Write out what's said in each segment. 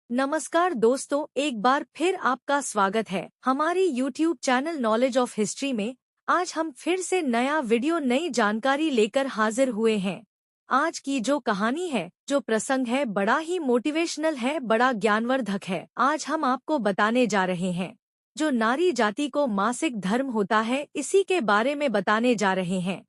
नमस्कार दोस्तों, एक बार फिर आपका स्वागत है हमारी YouTube channel knowledge of history में। आज हम फिर से नया वीडियो नई जानकारी लेकर हाजिर हुए हैं। आज की जो कहानी है, जो प्रसंग है, बड़ा ही मोटिवेशनल है, बड़ा ज्ञानवर्धक है। आज हम आपको बताने जा रहे हैं जो नारी जाति को मासिक धर्म होता है, इसी के बारे में बताने जा रहे हैं।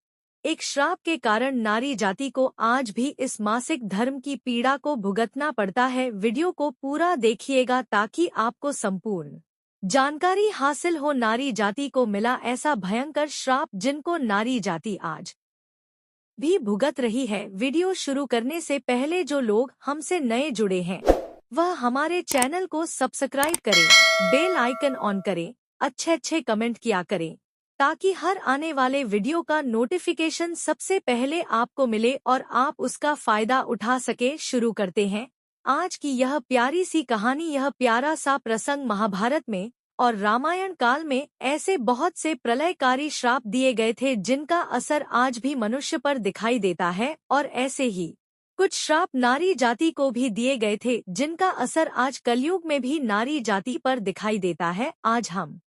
एक श्राप के कारण नारी जाति को आज भी इस मासिक धर्म की पीड़ा को भुगतना पड़ता है। वीडियो को पूरा देखिएगा ताकि आपको संपूर्ण जानकारी हासिल हो। नारी जाति को मिला ऐसा भयंकर श्राप जिनको नारी जाति आज भी भुगत रही है। वीडियो शुरू करने से पहले जो लोग हमसे नए जुड़े हैं वह हमारे चैनल को सब्सक्राइब करें, बेल आइकन ऑन करें, अच्छे कमेंट किया करें ताकि हर आने वाले वीडियो का नोटिफिकेशन सबसे पहले आपको मिले और आप उसका फायदा उठा सके। शुरू करते हैं आज की यह प्यारी सी कहानी। यह प्यारा सा प्रसंग महाभारत में और रामायण काल में ऐसे बहुत से प्रलयकारी श्राप दिए गए थे जिनका असर आज भी मनुष्य पर दिखाई देता है, और ऐसे ही कुछ श्राप नारी जाति को भी दिए गए थे जिनका असर आज कलयुग में भी नारी जाति पर दिखाई देता है। आज हम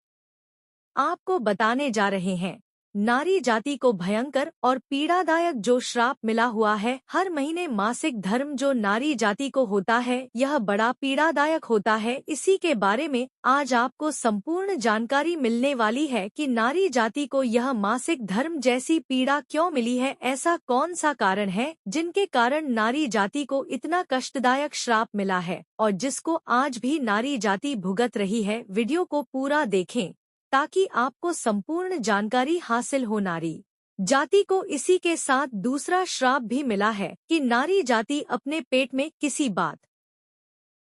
आपको बताने जा रहे हैं नारी जाति को भयंकर और पीड़ादायक जो श्राप मिला हुआ है। हर महीने मासिक धर्म जो नारी जाति को होता है, यह बड़ा पीड़ादायक होता है। इसी के बारे में आज आपको संपूर्ण जानकारी मिलने वाली है कि नारी जाति को यह मासिक धर्म जैसी पीड़ा क्यों मिली है। ऐसा कौन सा कारण है जिनके कारण नारी जाति को इतना कष्टदायक श्राप मिला है और जिसको आज भी नारी जाति भुगत रही है। वीडियो को पूरा देखें ताकि आपको संपूर्ण जानकारी हासिल हो। नारी जाति को इसी के साथ दूसरा श्राप भी मिला है कि नारी जाति अपने पेट में किसी बात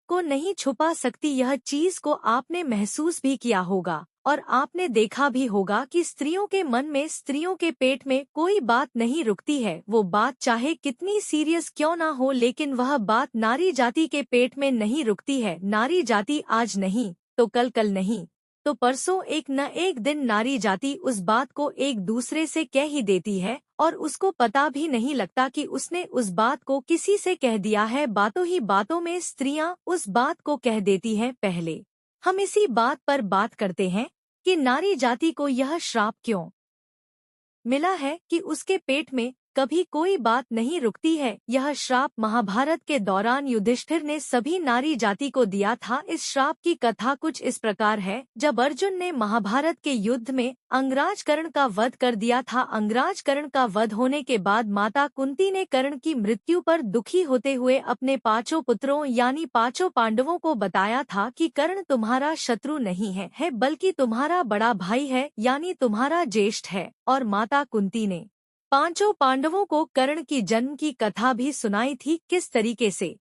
को नहीं छुपा सकती। यह चीज को आपने महसूस भी किया होगा और आपने देखा भी होगा कि स्त्रियों के मन में, स्त्रियों के पेट में कोई बात नहीं रुकती है। वो बात चाहे कितनी सीरियस क्यों ना हो, लेकिन वह बात नारी जाति के पेट में नहीं रुकती है। नारी जाति आज नहीं तो कल नहीं तो परसों एक न एक दिन नारी जाति उस बात को एक दूसरे से कह ही देती है और उसको पता भी नहीं लगता कि उसने उस बात को किसी से कह दिया है। बातों ही बातों में स्त्रियां उस बात को कह देती हैं। पहले हम इसी बात पर बात करते हैं कि नारी जाति को यह श्राप क्यों मिला है कि उसके पेट में कभी कोई बात नहीं रुकती है। यह श्राप महाभारत के दौरान युधिष्ठिर ने सभी नारी जाति को दिया था। इस श्राप की कथा कुछ इस प्रकार है। जब अर्जुन ने महाभारत के युद्ध में अंगराज कर्ण का वध कर दिया था, अंगराज कर्ण का वध होने के बाद माता कुंती ने कर्ण की मृत्यु पर दुखी होते हुए अपने पांचों पुत्रों यानी पांचों पांडवों को बताया था कि कर्ण तुम्हारा शत्रु नहीं है बल्कि तुम्हारा बड़ा भाई है, यानी तुम्हारा ज्येष्ठ है। और माता कुंती ने पांचों पांडवों को कर्ण की जन्म की कथा भी सुनाई थी। किस तरीके से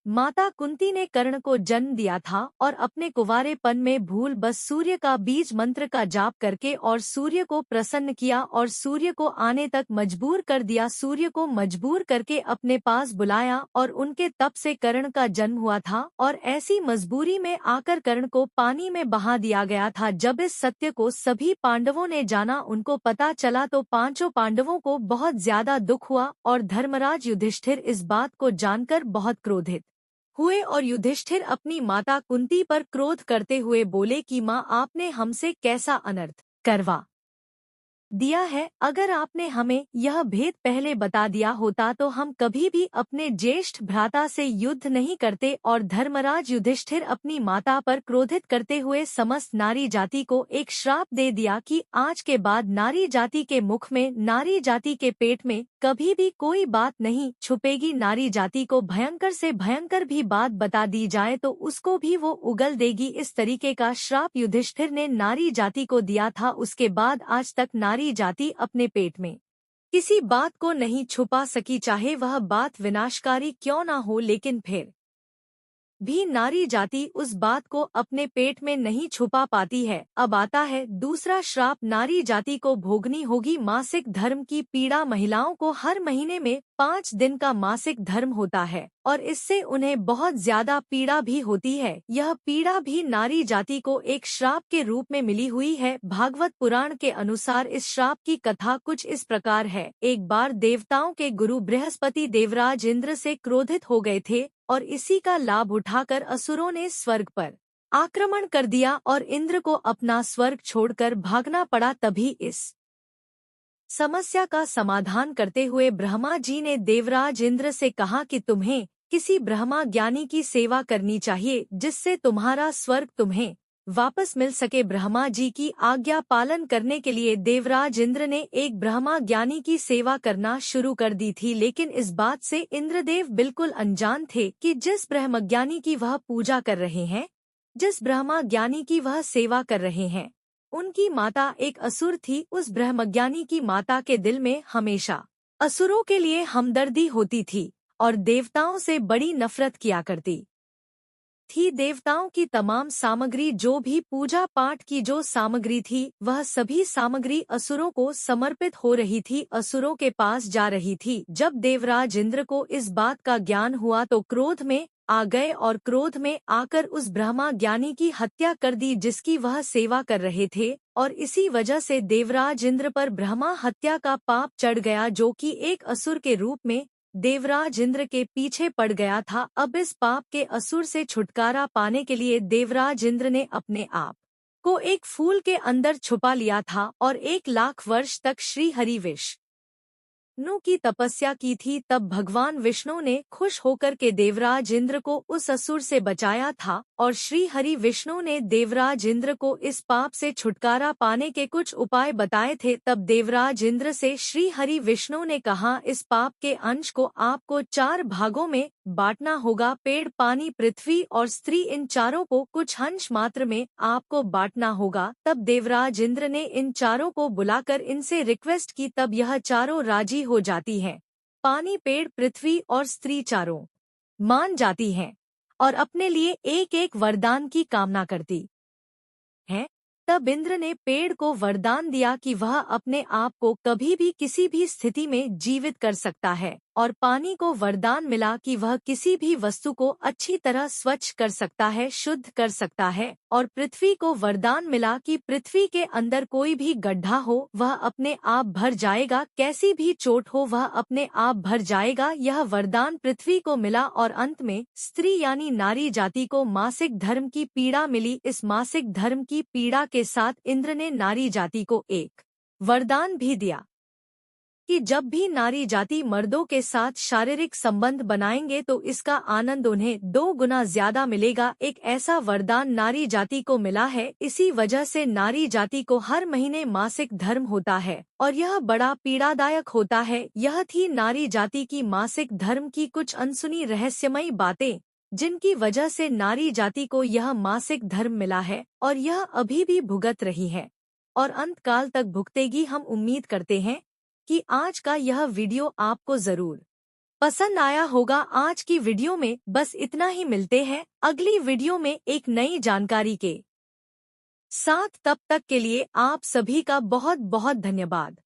माता कुंती ने कर्ण को जन्म दिया था और अपने कुंवारेपन में भूल बस सूर्य का बीज मंत्र का जाप करके और सूर्य को प्रसन्न किया और सूर्य को आने तक मजबूर कर दिया। सूर्य को मजबूर करके अपने पास बुलाया और उनके तप से कर्ण का जन्म हुआ था और ऐसी मजबूरी में आकर कर्ण को पानी में बहा दिया गया था। जब इस सत्य को सभी पांडवों ने जाना, उनको पता चला, तो पांचों पांडवों को बहुत ज्यादा दुख हुआ और धर्मराज युधिष्ठिर इस बात को जानकर बहुत क्रोधित हुए और युधिष्ठिर अपनी माता कुंती पर क्रोध करते हुए बोले कि माँ, आपने हमसे कैसा अनर्थ करवा दिया है। अगर आपने हमें यह भेद पहले बता दिया होता तो हम कभी भी अपने ज्येष्ठ भ्राता से युद्ध नहीं करते। और धर्मराज युधिष्ठिर अपनी माता पर क्रोधित करते हुए समस्त नारी जाति को एक श्राप दे दिया कि आज के बाद नारी जाति के मुख में, नारी जाति के पेट में कभी भी कोई बात नहीं छुपेगी। नारी जाति को भयंकर से भयंकर भी बात बता दी जाए तो उसको भी वो उगल देगी। इस तरीके का श्राप युधिष्ठिर ने नारी जाति को दिया था। उसके बाद आज तक नारी जाति अपने पेट में किसी बात को नहीं छुपा सकी, चाहे वह बात विनाशकारी क्यों ना हो, लेकिन फिर भी नारी जाति उस बात को अपने पेट में नहीं छुपा पाती है। अब आता है दूसरा श्राप। नारी जाति को भोगनी होगी मासिक धर्म की पीड़ा। महिलाओं को हर महीने में 5 दिन का मासिक धर्म होता है और इससे उन्हें बहुत ज्यादा पीड़ा भी होती है। यह पीड़ा भी नारी जाति को एक श्राप के रूप में मिली हुई है। भागवत पुराण के अनुसार इस श्राप की कथा कुछ इस प्रकार है। एक बार देवताओं के गुरु बृहस्पति देवराज इंद्र से क्रोधित हो गए थे और इसी का लाभ उठाकर असुरों ने स्वर्ग पर आक्रमण कर दिया और इंद्र को अपना स्वर्ग छोड़कर भागना पड़ा। तभी इस समस्या का समाधान करते हुए ब्रह्मा जी ने देवराज इंद्र से कहा कि तुम्हें किसी ब्रह्मा ज्ञानी की सेवा करनी चाहिए जिससे तुम्हारा स्वर्ग तुम्हें वापस मिल सके। ब्रह्मा जी की आज्ञा पालन करने के लिए देवराज इंद्र ने एक ब्रह्मा ज्ञानी की सेवा करना शुरू कर दी थी, लेकिन इस बात से इंद्रदेव बिल्कुल अनजान थे कि जिस ब्रह्मज्ञानी की वह पूजा कर रहे हैं, जिस ब्रह्मा ज्ञानी की वह सेवा कर रहे हैं, उनकी माता एक असुर थी। उस ब्रह्मज्ञानी की माता के दिल में हमेशा असुरों के लिए हमदर्दी होती थी और देवताओं से बड़ी नफरत किया करती थी। देवताओं की तमाम सामग्री, जो भी पूजा पाठ की जो सामग्री थी, वह सभी सामग्री असुरों को समर्पित हो रही थी, असुरों के पास जा रही थी। जब देवराज इंद्र को इस बात का ज्ञान हुआ तो क्रोध में आ गए और क्रोध में आकर उस ब्रह्मा ज्ञानी की हत्या कर दी जिसकी वह सेवा कर रहे थे, और इसी वजह से देवराज इंद्र पर ब्रह्मा हत्या का पाप चढ़ गया, जो कि एक असुर के रूप में देवराज इंद्र के पीछे पड़ गया था। अब इस पाप के असुर से छुटकारा पाने के लिए देवराज इंद्र ने अपने आप को एक फूल के अंदर छुपा लिया था और 1,00,000 वर्ष तक श्री हरि विष्णु की तपस्या की थी। तब भगवान विष्णु ने खुश होकर के देवराज इंद्र को उस असुर से बचाया था और श्री हरि विष्णु ने देवराज इंद्र को इस पाप से छुटकारा पाने के कुछ उपाय बताए थे। तब देवराज इंद्र से श्री हरि विष्णु ने कहा, इस पाप के अंश को आपको 4 भागों में बांटना होगा। पेड़, पानी, पृथ्वी और स्त्री, इन चारों को कुछ अंश मात्र में आपको बांटना होगा। तब देवराज इंद्र ने इन चारों को बुलाकर इनसे रिक्वेस्ट की, तब यह चारों राजी हो जाती हैं। पानी, पेड़, पृथ्वी और स्त्री चारों मान जाती हैं और अपने लिए एक एक वरदान की कामना करती हैं। तब इंद्र ने पेड़ को वरदान दिया कि वह अपने आप को कभी भी किसी भी स्थिति में जीवित कर सकता है, और पानी को वरदान मिला कि वह किसी भी वस्तु को अच्छी तरह स्वच्छ कर सकता है, शुद्ध कर सकता है, और पृथ्वी को वरदान मिला कि पृथ्वी के अंदर कोई भी गड्ढा हो वह अपने आप भर जाएगा, कैसी भी चोट हो वह अपने आप भर जाएगा। यह वरदान पृथ्वी को मिला और अंत में स्त्री यानी नारी जाति को मासिक धर्म की पीड़ा मिली। इस मासिक धर्म की पीड़ा के साथ इंद्र ने नारी जाति को एक वरदान भी दिया कि जब भी नारी जाति मर्दों के साथ शारीरिक संबंध बनाएंगे तो इसका आनंद उन्हें 2 गुना ज्यादा मिलेगा। एक ऐसा वरदान नारी जाति को मिला है। इसी वजह से नारी जाति को हर महीने मासिक धर्म होता है और यह बड़ा पीड़ादायक होता है। यह थी नारी जाति की मासिक धर्म की कुछ अनसुनी रहस्यमयी बातें, जिनकी वजह से नारी जाति को यह मासिक धर्म मिला है और यह अभी भी भुगत रही है और अंत काल तक भुगतेगी। हम उम्मीद करते हैं कि आज का यह वीडियो आपको जरूर पसंद आया होगा। आज की वीडियो में बस इतना ही। मिलते हैं अगली वीडियो में एक नई जानकारी के साथ। तब तक के लिए आप सभी का बहुत बहुत धन्यवाद।